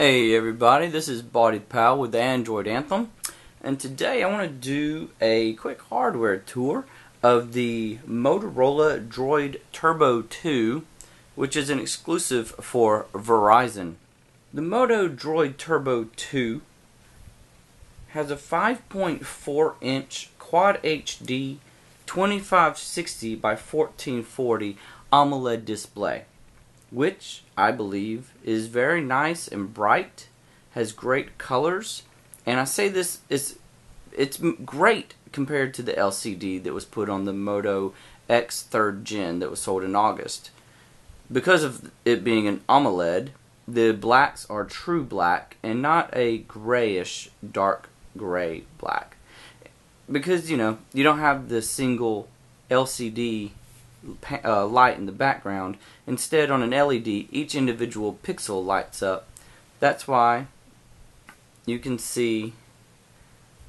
Hey everybody, this is Body Pal with the Android Anthem, and today I want to do a quick hardware tour of the Motorola Droid Turbo 2, which is an exclusive for Verizon. The Moto Droid Turbo 2 has a 5.4 inch Quad HD 2560 by 1440 AMOLED display, which I believe is very nice and bright, has great colors, and I say this is it's great compared to the LCD that was put on the Moto X 3rd Gen that was sold in August. Because of it being an AMOLED, the blacks are true black and not a grayish dark gray black. Because you don't have the single LCD light in the background. Instead, on an LED, each individual pixel lights up. That's why you can see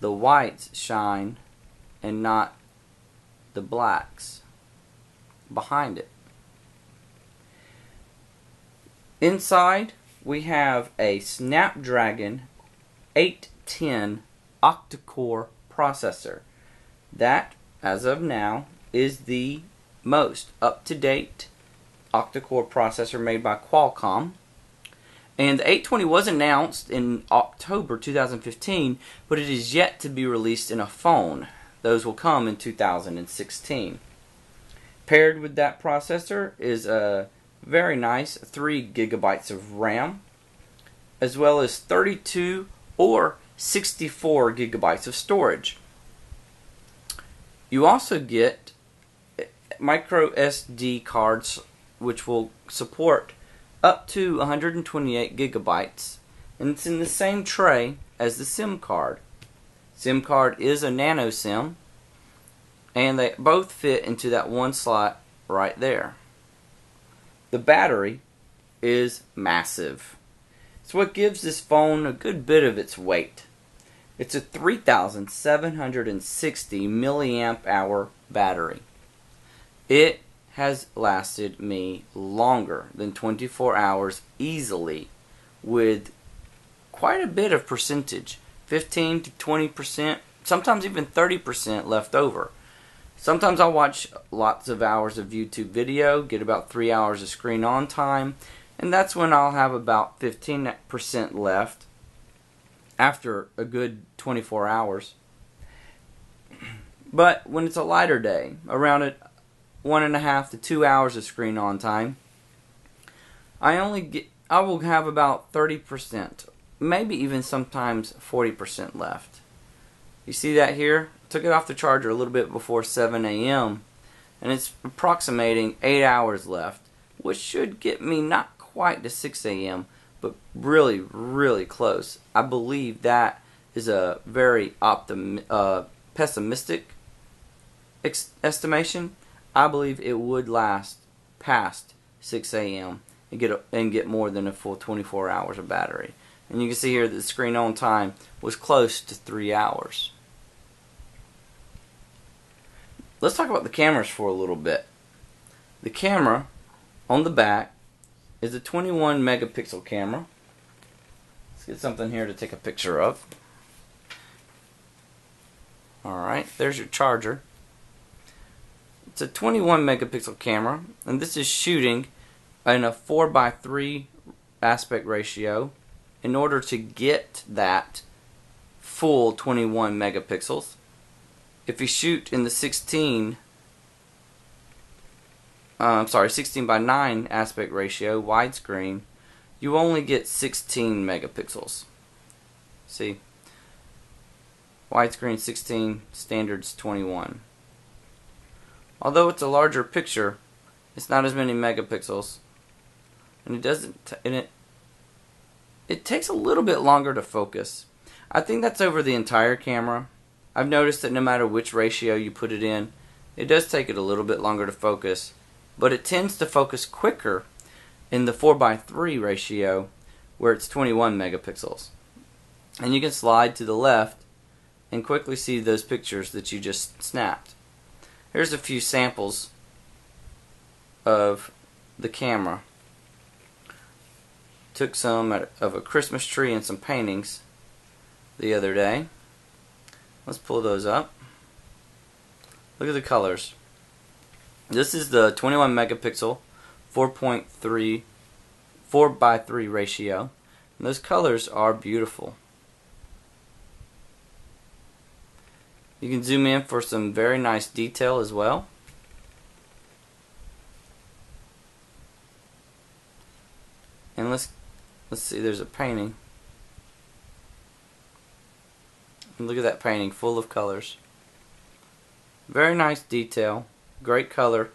the whites shine and not the blacks behind it. Inside, we have a Snapdragon 810 octa-core processor. That, as of now, is the most up-to-date octa-core processor made by Qualcomm. And the 820 was announced in October 2015, but it is yet to be released in a phone. Those will come in 2016. Paired with that processor is a very nice 3 gigabytes of RAM, as well as 32 or 64 gigabytes of storage. You also get micro SD cards which will support up to 128 gigabytes, and it's in the same tray as the SIM card. SIM card is a nano SIM, and they both fit into that one slot right there. The battery is massive. It's what gives this phone a good bit of its weight. It's a 3,760 milliamp hour battery. It has lasted me longer than 24 hours easily, with quite a bit of percentage, 15 to 20%, sometimes even 30% left over. Sometimes I'll watch lots of hours of YouTube video, get about 3 hours of screen on time, and that's when I'll have about 15% left after a good 24 hours. But when it's a lighter day, around 1.5 to 2 hours of screen on time, I will have about 30%, maybe even sometimes 40% left. You see that here? I took it off the charger a little bit before 7 a.m. and it's approximating 8 hours left, which should get me not quite to 6 a.m. but really, really close. I believe that is a very pessimistic estimation. I believe it would last past 6 a.m. and get more than a full 24 hours of battery. And you can see here that the screen on time was close to 3 hours. Let's talk about the cameras for a little bit. The camera on the back is a 21 megapixel camera. Let's get something here to take a picture of. Alright, there's your charger. It's a 21 megapixel camera, and this is shooting in a 4:3 aspect ratio in order to get that full 21 megapixels. If you shoot in the 16 by 9 aspect ratio widescreen, you only get 16 megapixels. See? Widescreen 16, standard's 21. Although it's a larger picture, it's not as many megapixels, and it takes a little bit longer to focus. I think that's over the entire camera. I've noticed that no matter which ratio you put it in, it does take it a little bit longer to focus, but it tends to focus quicker in the 4:3 ratio, where it's 21 megapixels. And you can slide to the left and quickly see those pictures that you just snapped. Here's a few samples of the camera. Took some of a Christmas tree and some paintings the other day. Let's pull those up. Look at the colors. This is the 21 megapixel 4.3 4:3 ratio. And those colors are beautiful. You can zoom in for some very nice detail as well. And let's see, there's a painting. And look at that painting, full of colors. Very nice detail, great color.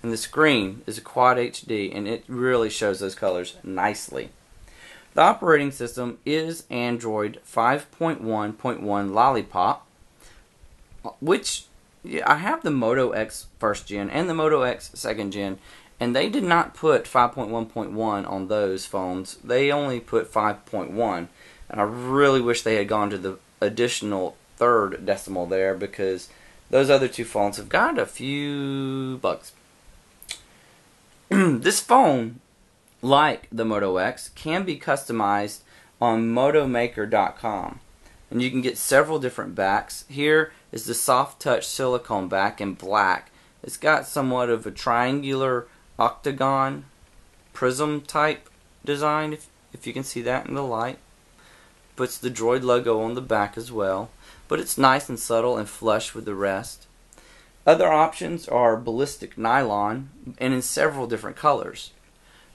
And the screen is a Quad HD, and it really shows those colors nicely. The operating system is Android 5.1.1 Lollipop, which I have the Moto X first gen and the Moto X second gen, and they did not put 5.1.1 on those phones. They only put 5.1, and I really wish they had gone to the additional third decimal there, because those other two phones have got a few bugs. This phone, like the Moto X, can be customized on motomaker.com, and you can get several different backs. Here is the soft touch silicone back in black. It's got somewhat of a triangular octagon prism type design, if you can see that in the light. Puts the Droid logo on the back as well, but it's nice and subtle and flush with the rest. Other options are ballistic nylon, and in several different colors.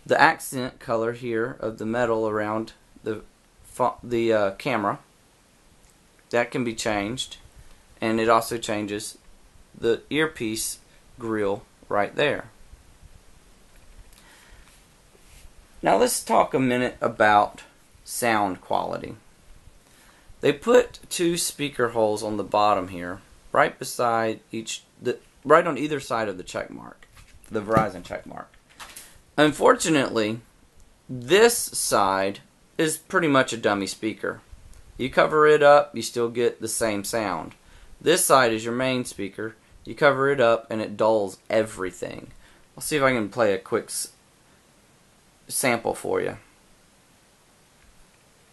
The accent color here of the metal around the camera, that can be changed, and it also changes the earpiece grill right there. Now let's talk a minute about sound quality. They put two speaker holes on the bottom here, right beside right on either side of the check mark, the Verizon check mark. Unfortunately, this side is pretty much a dummy speaker. You cover it up, you still get the same sound. This side is your main speaker. You cover it up and it dulls everything. I'll see if I can play a quick sample for you.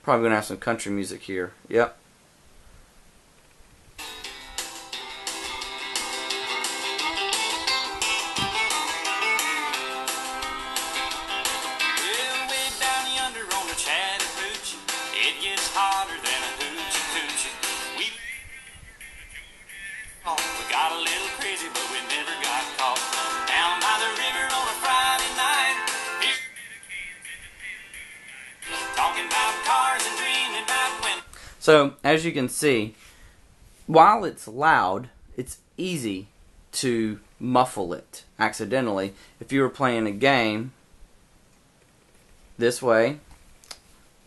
Probably going to have some country music here. Yep. We got a little crazy, but we never got caught. Down by the river on a Friday night, talking about cars and dreaming about when. So, as you can see, while it's loud, it's easy to muffle it accidentally. If you were playing a game this way,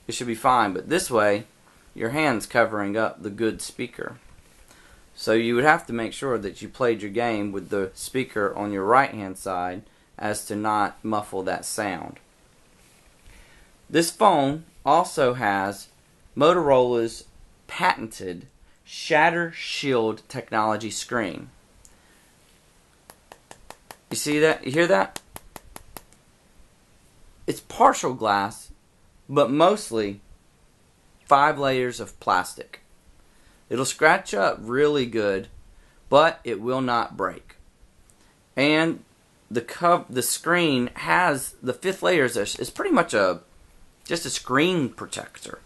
it should be fine, but this way, your hand's covering up the good speaker. So you would have to make sure that you played your game with the speaker on your right hand side as to not muffle that sound. This phone also has Motorola's patented Shatter Shield technology screen. You see that? You hear that? It's partial glass, but mostly 5 layers of plastic. It'll scratch up really good, but it will not break. And the screen has the 5th layer is pretty much just a screen protector.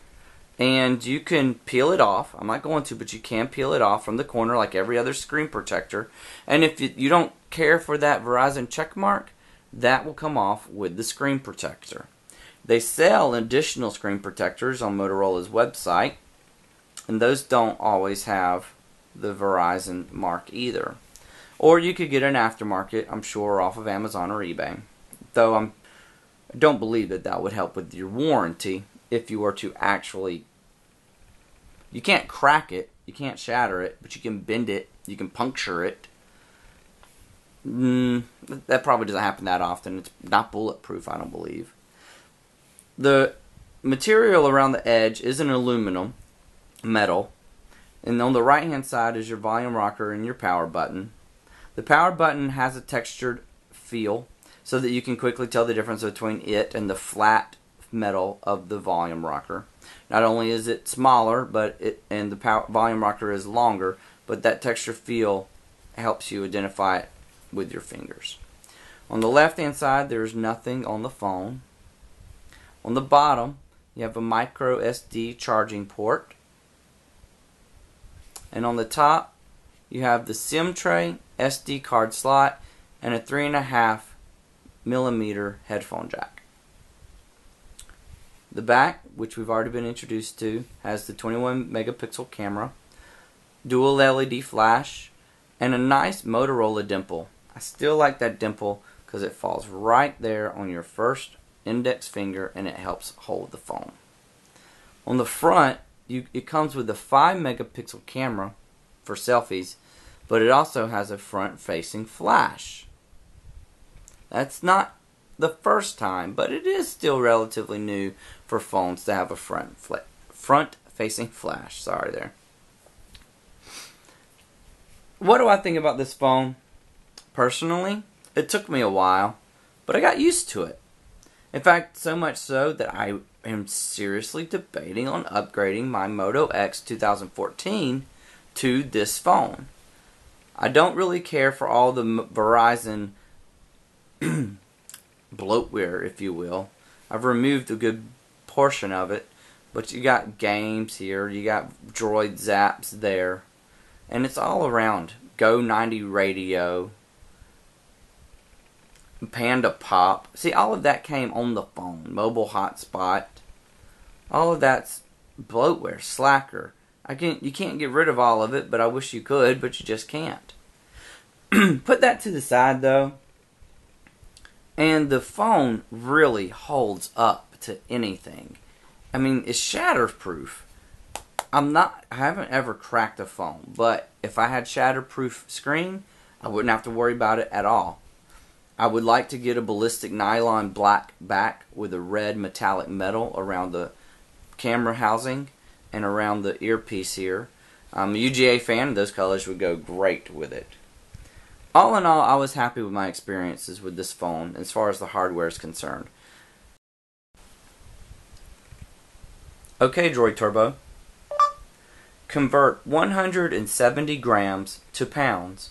And you can peel it off. I'm not going to, but you can peel it off from the corner like every other screen protector. And if you don't care for that Verizon check mark, that will come off with the screen protector. They sell additional screen protectors on Motorola's website, and those don't always have the Verizon mark either. Or you could get an aftermarket, I'm sure, off of Amazon or eBay. Though I don't believe that would help with your warranty if you were to actually. You can't crack it, you can't shatter it, but you can bend it, you can puncture it. That probably doesn't happen that often. It's not bulletproof, I don't believe. The material around the edge is an aluminum metal, and on the right hand side is your volume rocker and your power button. The power button has a textured feel, so that you can quickly tell the difference between it and the flat metal of the volume rocker. Not only is it smaller, and the volume rocker is longer, but that texture feel helps you identify it with your fingers. On the left hand side, there is nothing on the phone. On the bottom, you have a micro SD charging port. And on the top, you have the SIM tray, SD card slot, and a 3.5mm headphone jack. The back, which we've already been introduced to, has the 21 megapixel camera, dual LED flash, and a nice Motorola dimple. I still like that dimple because it falls right there on your first index finger and it helps hold the phone. On the front, it comes with a 5 megapixel camera for selfies, but it also has a front facing flash. That's not the first time, but it is still relatively new for phones to have a front facing flash. Sorry there. What do I think about this phone? Personally, it took me a while, but I got used to it. In fact, so much so that I am seriously debating on upgrading my Moto X 2014 to this phone. I don't really care for all the Verizon bloatware, if you will. I've removed a good portion of it, but you got games here, you got Droid Zaps there, and it's all around. Go 90 radio, Panda Pop. See, all of that came on the phone. Mobile hotspot. All of that's bloatware, slacker. You can't get rid of all of it, but I wish you could, but you just can't. Put that to the side though, and the phone really holds up to anything. I mean, it's shatterproof. I haven't ever cracked a phone, but if I had shatterproof screen, I wouldn't have to worry about it at all. I would like to get a ballistic nylon black back with a red metallic metal around the camera housing and around the earpiece here. I'm a UGA fan, and those colors would go great with it. All in all, I was happy with my experiences with this phone as far as the hardware is concerned. Okay, Droid Turbo. Convert 170 grams to pounds.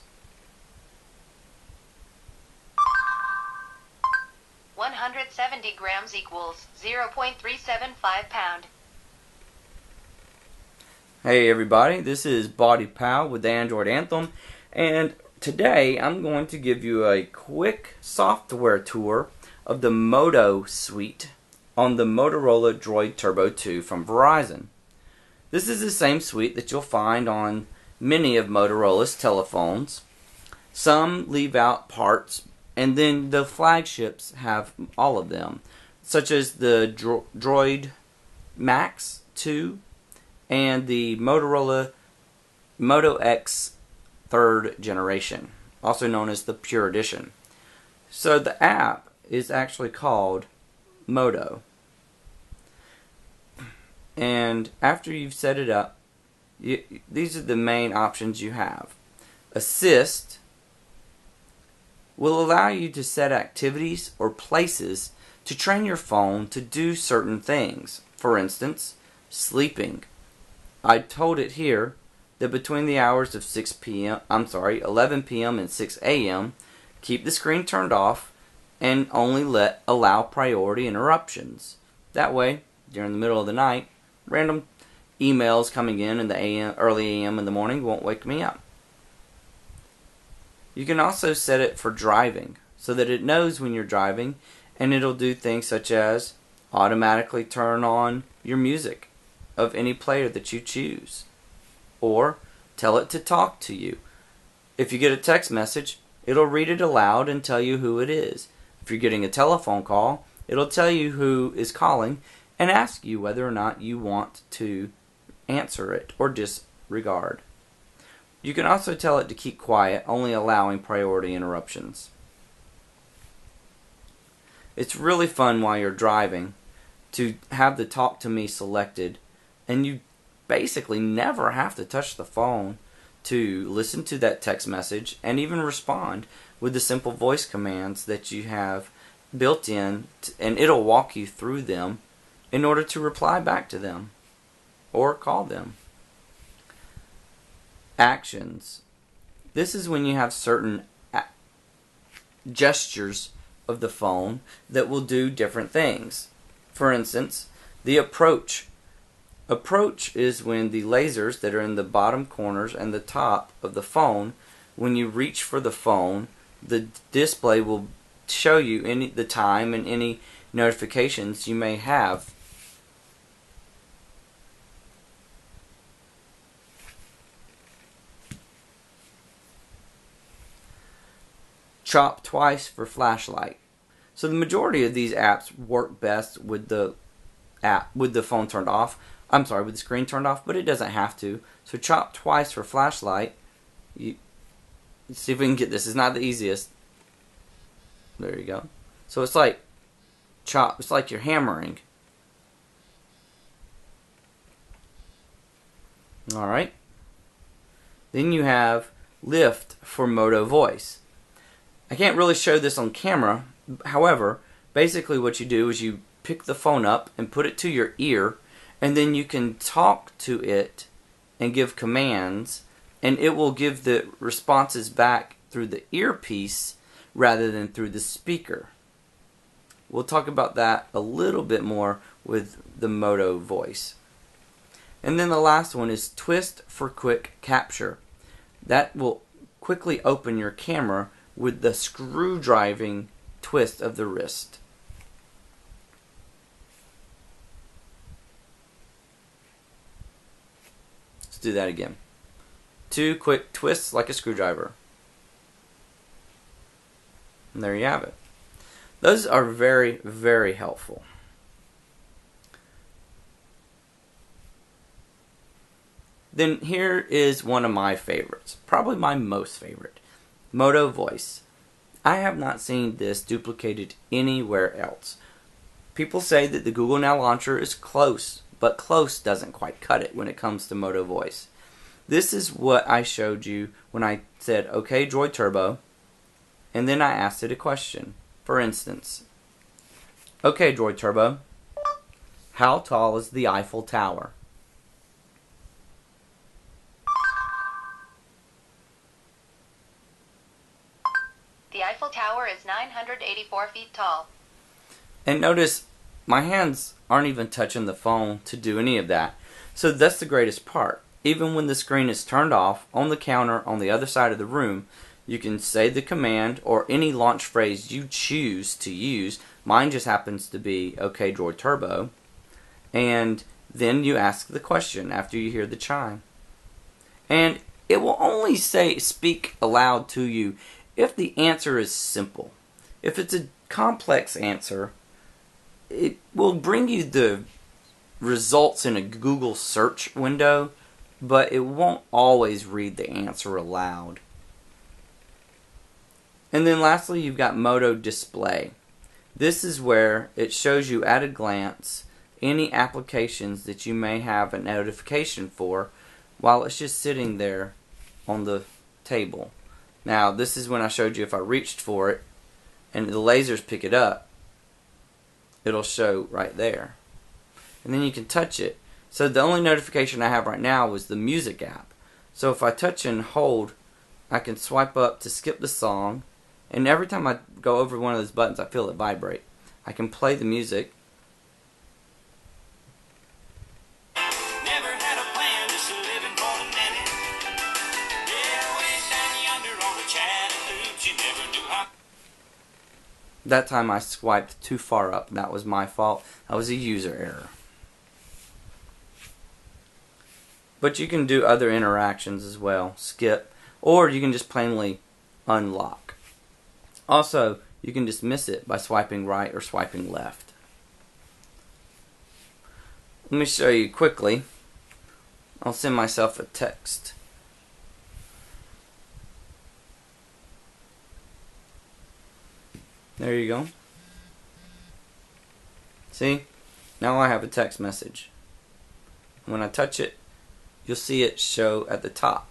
170 grams equals 0.375 pound. Hey everybody, this is Body Pal with the Android Anthem, and today I'm going to give you a quick software tour of the Moto suite on the Motorola Droid Turbo 2 from Verizon. This is the same suite that you'll find on many of Motorola's telephones. Some leave out parts, and then the flagships have all of them, such as the Droid Max 2 and the Motorola Moto X 3rd generation, also known as the Pure Edition. So the app is actually called Moto. And after you've set it up, these are the main options you have. Assist will allow you to set activities or places to train your phone to do certain things. For instance, sleeping. I told it here that between the hours of 11 p.m. and 6 a.m., keep the screen turned off and only allow priority interruptions. That way, during the middle of the night, random emails coming in the early a.m. in the morning won't wake me up. You can also set it for driving so that it knows when you're driving, and it'll do things such as automatically turn on your music of any player that you choose, or tell it to talk to you. If you get a text message, it'll read it aloud and tell you who it is. If you're getting a telephone call, it'll tell you who is calling and ask you whether or not you want to answer it or disregard. You can also tell it to keep quiet, only allowing priority interruptions. It's really fun while you're driving to have the Talk to Me selected, and you basically never have to touch the phone to listen to that text message and even respond with the simple voice commands that you have built in, and it'll walk you through them in order to reply back to them or call them. Actions. This is when you have certain gestures of the phone that will do different things. For instance, the approach. Approach is when the lasers that are in the bottom corners and the top of the phone, when you reach for the phone, the display will show you the time and any notifications you may have. Chop twice for flashlight. So the majority of these apps work best with the phone turned off. I'm sorry, with the screen turned off, but it doesn't have to. So chop twice for flashlight. Let's see if we can get this. It's not the easiest. There you go. So it's like chop. It's like you're hammering. All right. Then you have lift for Moto voice. I can't really show this on camera. However, basically what you do is you pick the phone up and put it to your ear, and then you can talk to it and give commands, and it will give the responses back through the earpiece rather than through the speaker. We'll talk about that a little bit more with the Moto voice. And then the last one is twist for quick capture. That will quickly open your camera with the screw-driving twist of the wrist. Let's do that again. 2 quick twists like a screwdriver. And there you have it. Those are very, very helpful. Then here is one of my favorites, probably my most favorite. Moto voice. I have not seen this duplicated anywhere else. People say that the Google Now launcher is close, but close doesn't quite cut it when it comes to Moto voice. This is what I showed you when I said, "Okay, Droid Turbo," and then I asked it a question. For instance, "Okay, Droid Turbo, how tall is the Eiffel Tower?" The Eiffel Tower is 984 feet tall. And notice my hands aren't even touching the phone to do any of that. So that's the greatest part. Even when the screen is turned off on the counter on the other side of the room, you can say the command or any launch phrase you choose to use. Mine just happens to be "Okay, Droid Turbo." And then you ask the question after you hear the chime. And it will only speak aloud to you if the answer is simple. If it's a complex answer, it will bring you the results in a Google search window, but it won't always read the answer aloud. And then lastly, you've got Moto Display. This is where it shows you at a glance any applications that you may have a notification for while it's just sitting there on the table. Now, this is when I showed you if I reached for it and the lasers pick it up, it'll show right there. And then you can touch it. So the only notification I have right now was the music app. So if I touch and hold, I can swipe up to skip the song, and every time I go over one of those buttons, I feel it vibrate. I can play the music. Never had a plan, just living for the minute. Yeah, way down yonder on the Chattanooga, you never knew how. That time I swiped too far up. That was my fault. That was a user error. But you can do other interactions as well. Skip. Or you can just plainly unlock. Also, you can dismiss it by swiping right or swiping left. Let me show you quickly. I'll send myself a text. There you go. See? Now I have a text message. When I touch it, you'll see it show at the top.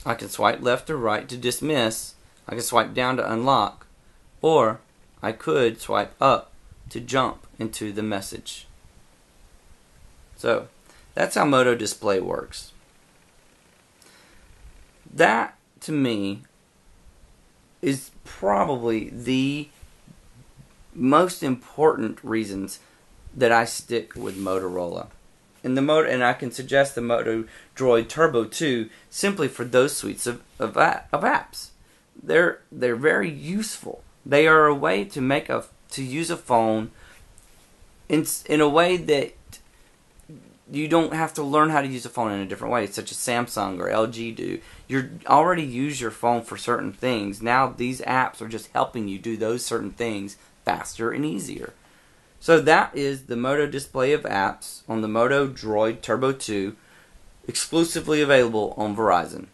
I can swipe left or right to dismiss. I can swipe down to unlock, or I could swipe up to jump into the message. So that's how Moto Display works. That, to me, is probably the most important reasons that I stick with Motorola. And I can suggest the Moto Droid Turbo 2 simply for those suites of apps. They're very useful. They are a way to use a phone in a way that you don't have to learn how to use a phone in a different way, such as Samsung or LG do. You already use your phone for certain things. Now these apps are just helping you do those certain things faster and easier. So that is the Moto display of apps on the Moto Droid Turbo 2, exclusively available on Verizon.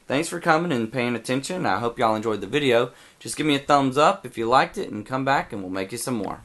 Thanks for coming and paying attention. I hope y'all enjoyed the video. Just give me a thumbs up if you liked it and come back and we'll make you some more.